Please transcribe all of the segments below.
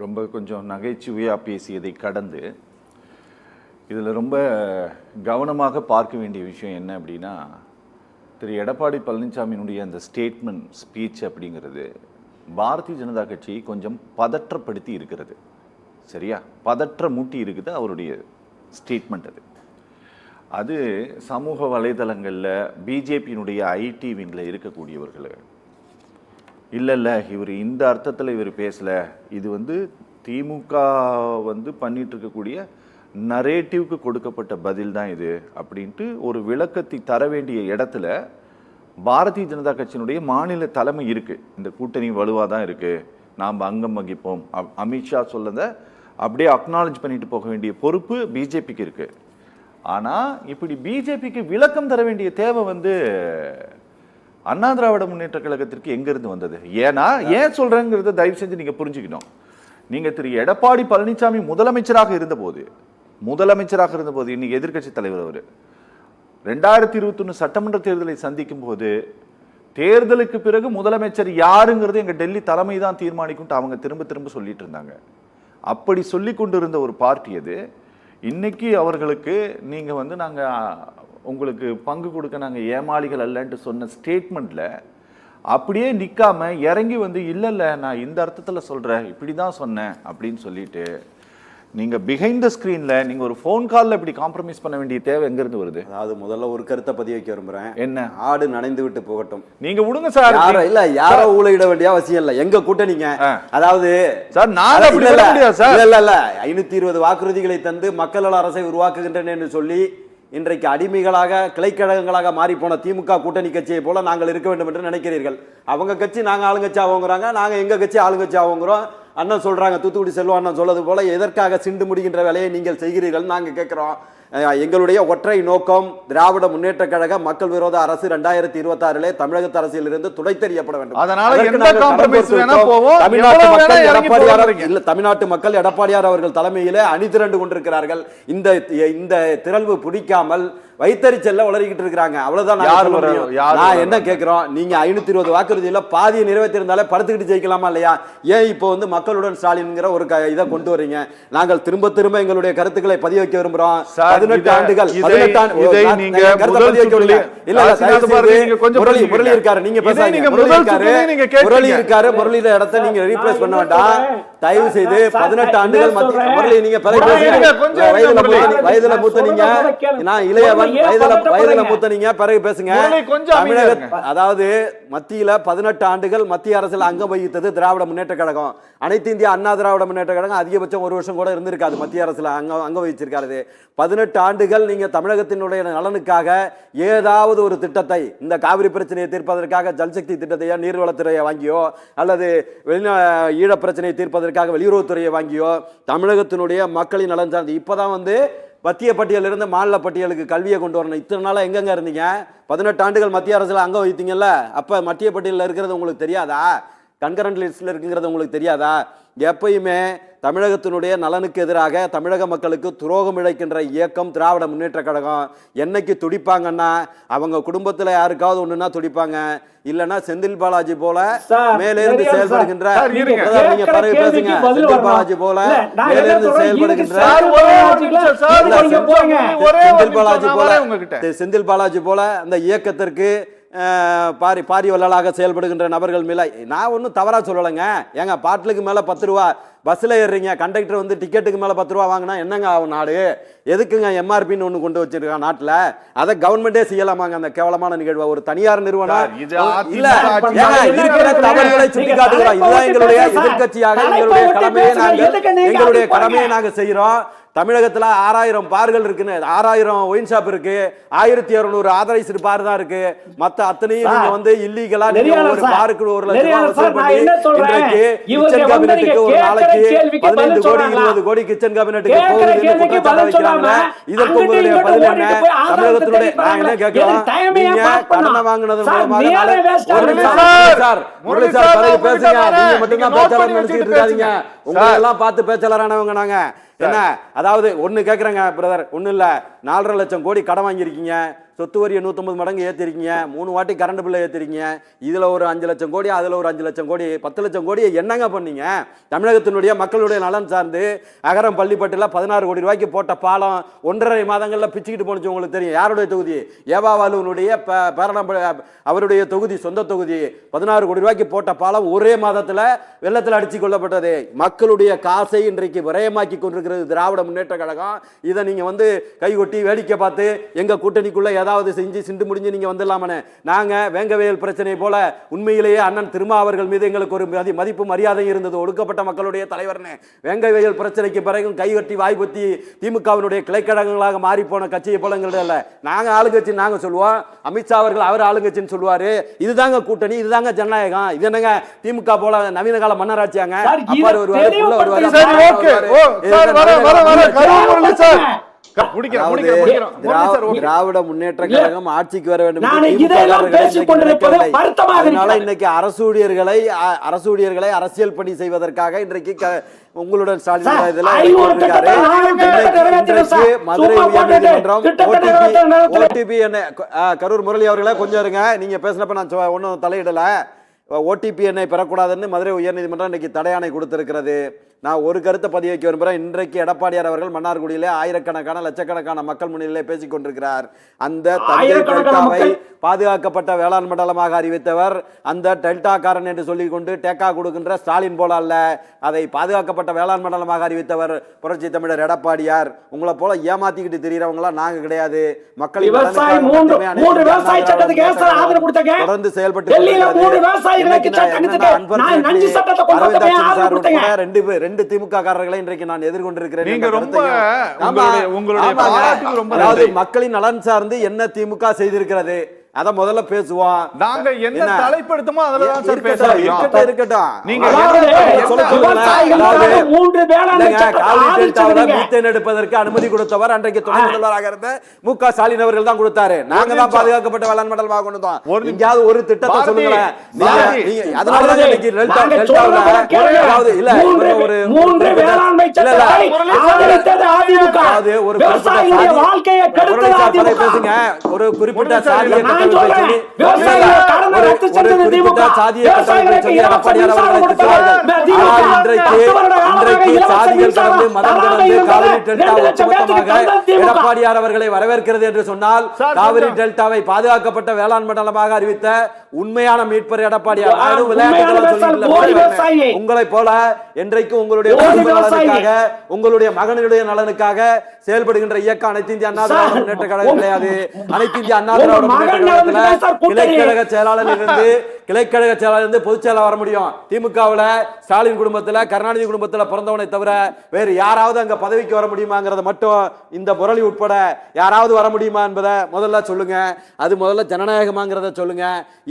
ரொம்ப கொஞ்சம் நகைச்சுவையாக பேசியதை கடந்து இதில் ரொம்ப கவனமாக பார்க்க வேண்டிய விஷயம் என்ன அப்படின்னா, திரு எடப்பாடி பழனிசாமியினுடைய அந்த ஸ்டேட்மெண்ட் ஸ்பீச் அப்படிங்கிறது பாரதிய ஜனதா கட்சியை கொஞ்சம் பதற்றப்படுத்தி இருக்கிறது. சரியா? பதற்ற மூட்டி இருக்குது அவருடைய ஸ்டேட்மெண்ட். அது சமூக வலைதளங்களில் பிஜேபியினுடைய ஐடி விங்கில் இருக்கக்கூடியவர்கள், இல்லை இவர் இந்த அர்த்தத்தில் இவர் பேசலை, இது திமுக பண்ணிட்டு இருக்கக்கூடிய நரேட்டிவ்க்கு கொடுக்கப்பட்ட பதில் தான் இது அப்படின்ட்டு ஒரு விளக்கத்தை தர வேண்டிய இடத்துல பாரதிய ஜனதா கட்சியினுடைய மாநில தலைமை இருக்குது. இந்த கூட்டணி வலுவாக தான் இருக்குது, நாம் அங்கம் வகிப்போம், அமித்ஷா சொல்லதை அப்படியே அக்னாலஜ் பண்ணிட்டு போக வேண்டிய பொறுப்பு பிஜேபிக்கு இருக்குது. ஆனால் இப்படி பிஜேபிக்கு விளக்கம் தர வேண்டிய தேவை அண்ணா திராவிட முன்னேற்ற கழகத்திற்கு எங்கிருந்து வந்தது? ஏன்னா ஏன் சொல்றேங்கிறத தயவு செஞ்சு நீங்க புரிஞ்சுக்கணும். நீங்க திரு எடப்பாடி பழனிசாமி முதலமைச்சராக இருந்தபோது இன்னைக்கு எதிர்கட்சி தலைவர் அவர் 2021 சட்டமன்ற தேர்தலை சந்திக்கும் போது, தேர்தலுக்கு பிறகு முதலமைச்சர் யாருங்கிறது எங்க டெல்லி தலைமை தான் தீர்மானிக்கும் அவங்க திரும்ப திரும்ப சொல்லிட்டு இருந்தாங்க. அப்படி சொல்லி கொண்டிருந்த ஒரு பார்ட்டி அது. இன்னைக்கு அவர்களுக்கு நீங்க நாங்க உங்களுக்கு பங்கு கொடுக்க நாங்கள் ஏமாளிகள் அல்லன்ட்டு சொன்ன ஸ்டேட்மெண்ட்டில் அப்படியே நிற்காம இறங்கி இல்லை நான் இந்த அர்த்தத்தில் சொல்கிறேன், இப்படி தான் சொன்னேன் அப்படின்னு சொல்லிட்டு நீங்கள் பிஹைண்ட் த ஸ்க்ரீனில் நீங்கள் ஒரு ஃபோன் காலில் இப்படி காம்ப்ரமைஸ் பண்ண வேண்டிய தேவை எங்கேருந்து வருது? அதாவது முதல்ல ஒரு கருத்தை பதிய வைக்க விரும்புகிறேன். என்ன? ஆடு நனைந்து விட்டு போகட்டும். நீங்கள் விடுங்க சார். யாரோ ஊழையிட வேண்டிய அவசியம் இல்லை. எங்க கூட்டணிங்க, அதாவது சார் நான் இல்ல 520 வாக்குறுதிகளை தந்து மக்கள் அரசை உருவாக்குகின்றன என்று சொல்லி இன்றைக்கு அடிமைகளாக கிளைக்கழகங்களாக மாறி போன திமுக கூட்டணி கட்சியை போல நாங்கள் இருக்க வேண்டும் என்று நினைக்கிறீர்கள். அவங்க கட்சி நாங்கள் ஆளுங்கட்சி ஆகுங்கிறாங்க, நாங்கள் எங்க கட்சி ஆளுங்கட்சி ஆகுங்கிறோம். அண்ணன் சொல்றாங்க, தூத்துக்குடி செல்வம் அண்ணன் சொல்றது போல எதற்காக சிண்டு முடிகின்ற வேலையை நீங்கள் செய்கிறீர்கள் நாங்கள் கேட்கிறோம். எங்களுடைய ஒற்றை நோக்கம் திராவிட முன்னேற்ற கழக மக்கள் விரோத அரசு 2026 தமிழக அரசியல் இருந்து துடைத்தெறியப்பட வேண்டும். தமிழ்நாட்டு மக்கள் எடப்பாடியார் அவர்கள் தலைமையிலே அணிதிரண்டு கொண்டிருக்கிறார்கள். இந்த திரள்வு பிடிக்காமல் வைத்தறிச்சல்ல வளரிக்கிட்டு இருக்காங்க. அவ்வளவுதான் நான் என்ன கேட்கிறோம், நீங்க 520 வாக்குறுதியில பாதியை நிறைவேற்றிருந்தாலே படுத்துக்கிட்டு ஜெயிக்கலாமா இல்லையா? ஏன் இப்போ மக்களுடன் ஸ்டாலின்ங்கிற ஒரு இதை கொண்டு வரீங்க? நாங்கள் திரும்ப திரும்ப எங்களுடைய கருத்துக்களை பதிய வைக்க விரும்புறோம். 18 ஆண்டுகள் முரளி இருக்காரு, நீங்க பேசாதீங்க. முரளி இருக்காரு, முரளியில இடத்தை நீங்க ரீப்ளேஸ் பண்ண வேண்டாம் தயவு செய்து. 18 ஆண்டுகள் முரளி நீங்க வயதுல மூத்த நீங்க, நான் இளையவன் வயதுல மூத்த நீங்க, பிறகு பேசுங்க. அதாவது மத்தியில 18 ஆண்டுகள் மத்திய அரசில் அங்கம் வகித்தது திராவிட முன்னேற்ற கழகம். அனைத்து இந்திய அண்ணா திராவிட முன்னேற்ற கழகம் அதிகபட்சம் 1 வருஷம் கூட இருந்திருக்காது மத்திய அரசுல அங்கம் வகிச்சிருக்காரு. 18 ஆண்டுகள் நீங்க தமிழகத்தினுடைய நலனுக்காக ஏதாவது ஒரு திட்டத்தை, இந்த காவிரி பிரச்சனையை தீர்ப்பதற்காக ஜல்சக்தி திட்டத்தையோ நீர்வளத்துறையை வாங்கியோ அல்லது ஈழ பிரச்சனையை தீர்ப்பதற்காக வெளியுறவுத்துறையை வாங்கியோ தமிழகத்தினுடைய மக்களின் நலன் சார்ந்து இப்பதான் மத்திய பட்டியலிருந்து மாநில பட்டியலுக்கு கல்வியை கொண்டு வரணும். இத்தனை நாளா எங்கெங்க இருந்தீங்க? 18 ஆண்டுகள் மத்திய அரசுல அங்க வைத்தீங்கல்ல, அப்ப மத்திய பட்டியலில் இருக்கிறது உங்களுக்கு தெரியாதா? கன்கரண்ட் லிஸ்ட்ல இருக்குங்கிறது உங்களுக்கு தெரியாதா? எப்பயுமே தமிழகத்தினுடைய நலனுக்கு எதிராக தமிழக மக்களுக்கு துரோகம் இழைக்கின்ற இயக்கம் திராவிட முன்னேற்ற கழகம். என்னைக்கு துடிப்பாங்கன்னா அவங்க குடும்பத்துல யாருக்காவது ஒண்ணுன்னா துடிப்பாங்க, இல்லன்னா செந்தில் பாலாஜி போல மேலிருந்து செயல்படுகின்ற, நீங்க பிறகு பேசுங்க, செந்தில் பாலாஜி போல மேலிருந்து செயல்படுகின்ற செந்தில் பாலாஜி போல அந்த இயக்கத்திற்கு பாரி வள்ளலாக செயல்படுகின்ற நபர்கள் மேல நான் ஒன்றும் தவறா சொல்லலைங்க. ஏங்க பாட்டிலுக்கு மேல 10 ரூபா பஸ்ஸில் ஏறுறீங்க, கண்டக்டர் டிக்கெட்டுக்கு மேலே 10 ரூபா வாங்கினா என்னங்க ஆகும் நாடு? எதுக்குங்க எம்ஆர்பின்னு ஒன்று கொண்டு வச்சிருக்காங்க நாட்டில்? அதை கவர்மெண்டே செய்யலாமாங்க அந்த கேவலமான நிகழ்வை? ஒரு தனியார் நிறுவனம் இல்ல இருக்கிற தவறுகளை சுட்டி காட்டுகிறோம். இதுதான் எங்களுடைய எதிர்கட்சியாக எங்களுடைய கடமையை நாங்கள் செய்கிறோம். தமிழகத்தில் 6000 பார்கள் இருக்குன்னு, 6000 ஒயின் ஷாப் இருக்கு, 1200 ஆதரைஸ்டு பார் தான் இருக்கு. மத்த அத்தனையும் நீங்க இல்லீகலா ஒரு பாருக்கு 1 லட்சம் வசூல் பண்ணி இன்றைக்கு கிச்சன் கேபினெட்டுக்கு ஒரு நாளைக்கு 15 கோடி 20 கோடி கிச்சன் கேபினெட்டுக்கு போகுதுன்னு குற்றச்சாட்டு வைக்கிறாங்க. இதற்கு உங்களுடைய பதில் என்ன? தமிழகத்தினுடைய நான் என்ன கேட்கிறோம், நீங்க கடனை வாங்கினது மூலமாக முரளி சார் பிறகு பேசுங்க. நீங்க மட்டும்தான் பேச்சாளர் நினைச்சிட்டு இருக்காதீங்க. உங்களை எல்லாம் பார்த்து பேச்சாளரானவங்க நாங்க. என்ன அதாவது ஒண்ணு கேக்குறேங்க பிரதர், ஒண்ணு இல்ல 4.5 லட்சம் கோடி கடன் வாங்கியிருக்கீங்க. சொத்து வரியை 150 மடங்கு ஏற்றிருக்கீங்க, 3 வாட்டி கரண்ட் பில்லை ஏற்றிருக்கீங்க, இதில் ஒரு 5 லட்சம் கோடி, அதில் ஒரு 5 லட்சம் கோடி, 10 லட்சம் கோடியை என்னங்க பண்ணீங்க? தமிழகத்தினுடைய மக்களுடைய நலன் சார்ந்து அகரம் பள்ளிப்பட்டில் 16 கோடி ரூபாய்க்கு போட்ட பாலம் 1.5 மாதங்களில் பிச்சுக்கிட்டு போனுச்சு. உங்களுக்கு தெரியும் யாருடைய தொகுதி? ஏவாவாலுனுடைய அவருடைய தொகுதி, சொந்த தொகுதி. 16 கோடி ரூபாய்க்கு போட்ட பாலம் ஒரே மாதத்தில் வெள்ளத்தில் அடிச்சு கொள்ளப்பட்டது. மக்களுடைய காசை இன்றைக்கு விரயமாக்கி கொண்டிருக்கிறது திராவிட முன்னேற்ற கழகம். இதை நீங்க கைகொட்டி வேடிக்கை பார்த்து எங்க கூட்டணிக்குள்ள ஏதாவது செஞ்சு சிண்டு முடிஞ்சு நீங்க வந்துடலாமனே. நாங்க வேங்கவேல் பிரச்சனை போல உண்மையிலேயே அண்ணன் திருமாவர்கள் மீது எங்களுக்கு ஒரு மதிப்பு மரியாதை இருந்தது. ஒடுக்கப்பட்ட மக்களுடைய தலைவர்னு வேங்கவேல் பிரச்சனைக்கு பிறகும் கைகட்டி வாய்ப்புத்தி திமுகவினுடைய கிளைக்கழகங்களாக மாறி போன கட்சியை போல எங்கள்ட்ட நாங்க ஆளுங்கட்சி நாங்க சொல்லுவோம், அமித்ஷா அவர்கள் அவர் ஆளுங்கட்சின்னு சொல்லுவாரு. இதுதாங்க கூட்டணி, இதுதாங்க ஜனநாயகம். இது என்னங்க திமுக போல நவீன கால மன்னராட்சியாங்க? அப்பாரு வருவாரு, புள்ள வருவாரு. திராவிட முன்னேற்ற கழகம் ஆட்சிக்கு வர வேண்டும். இன்னைக்கு அரசூழியர்களை அரசியல் பணி செய்வதற்காக இன்றைக்கு உங்களுடன் மதுரை உயர்நீதிமன்றம் ஓடிபி கரூர் முரளி அவர்களே கொஞ்சம் இருங்க, நீங்க பேசினப்ப நான் ஒன்னும் தலையிடல. ஓடிபி எண்ணை பெறக்கூடாதுன்னு மதுரை உயர்நீதிமன்றம் இன்னைக்கு தடையாணை கொடுத்திருக்கிறது. நான் ஒரு கருத்தை பதிவு வைக்க விரும்புகிறேன். இன்றைக்கு எடப்பாடியார் அவர்கள் மன்னார்குடியிலே ஆயிரக்கணக்கான லட்சக்கணக்கான மக்கள் முன்னிலையிலே பேசிக் கொண்டிருக்கிறார். அந்த தஞ்சை டெல்டாவை பாதுகாக்கப்பட்ட வேளாண் மண்டலமாக அறிவித்தவர் அந்த டெல்டாக்காரன் என்று சொல்லிக் கொண்டு டேக்கா கொடுக்கின்ற ஸ்டாலின் போல அல்ல, அதை பாதுகாக்கப்பட்ட வேளாண் மண்டலமாக அறிவித்தவர் புரட்சி தமிழர் எடப்பாடியார். உங்களை போல ஏமாத்திக்கிட்டு தெரியறவங்களா நாங்க கிடையாது. மக்கள் தொடர்ந்து செயல்பட்டு ரெண்டு திமுக காரர்களை இன்றைக்கு நான் எதிர்கொண்டிருக்கிறேன். மக்களின் நலன் சார்ந்து என்ன திமுக செய்திருக்கிறது அத முதல்ல பேசுவோம். நாங்க என்ன தலைப்படுத்தமோ அதுல தான் சார் பேசுறோம். இருக்கட்டும். நீங்க மீத்தேன் எடுப்பதற்கு அனுமதி கொடுத்தவர் அன்றைக்கு துணை முதல்வராக இருந்த மு.க. ஸ்டாலின் அவர்கள் தான் கொடுத்தாரு. நாங்க தான் பாதுகாக்கப்பட்ட வேளாண் மண்டலமாக கொண்டு வந்தோம். எங்கயாவது ஒரு திட்டத்தை சொல்லுங்களேன். அதனால தான் இன்னைக்கு ஒரு குறிப்பிட்ட சாதியை எடப்பாடியார் அவர்களை வரவேற்கிறது என்று சொன்னால் காவிரி டெல்டாவை பாதுகாக்கப்பட்ட வேளாண் மண்டலமாக அறிவித்த உண்மையான மீட்பர் எடப்பாடியார். உங்களை போல என்றைக்கும் உங்களுடைய நலனுக்காக உங்களுடைய மகனுடைய நலனுக்காக செயல்படுகின்ற இயக்கம் அனைத்து இந்திய அண்ணா திராவிட முன்னேற்ற கழகம் கிடையாது. அனைத்து இந்திய அண்ணா திராவிட முன்னேற்ற கழகத்தில் கிளைக்கழக செயலாளர் இருந்து பொதுச் செயலாளர் வர முடியும். திமுகவுல ஸ்டாலின் குடும்பத்துல கருணாநிதி குடும்பத்துல பிறந்தவனை தவிர வேறு யாராவது அங்க பதவிக்கு வர முடியுமாங்கிறத மட்டும் இந்த முரளி உட்பட யாராவது வர முடியுமா என்பதை முதல்ல சொல்லுங்க. அது முதல்ல ஜனநாயகமாங்கிறத சொல்லுங்க.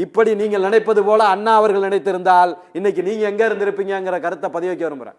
இப்படி நீங்கள் நினைப்பது போல அண்ணா அவர்கள் நினைத்திருந்தால் இன்னைக்கு நீங்க எங்க இருந்திருப்பீங்கிற கருத்தை பதிவு வைக்க விரும்புறேன்.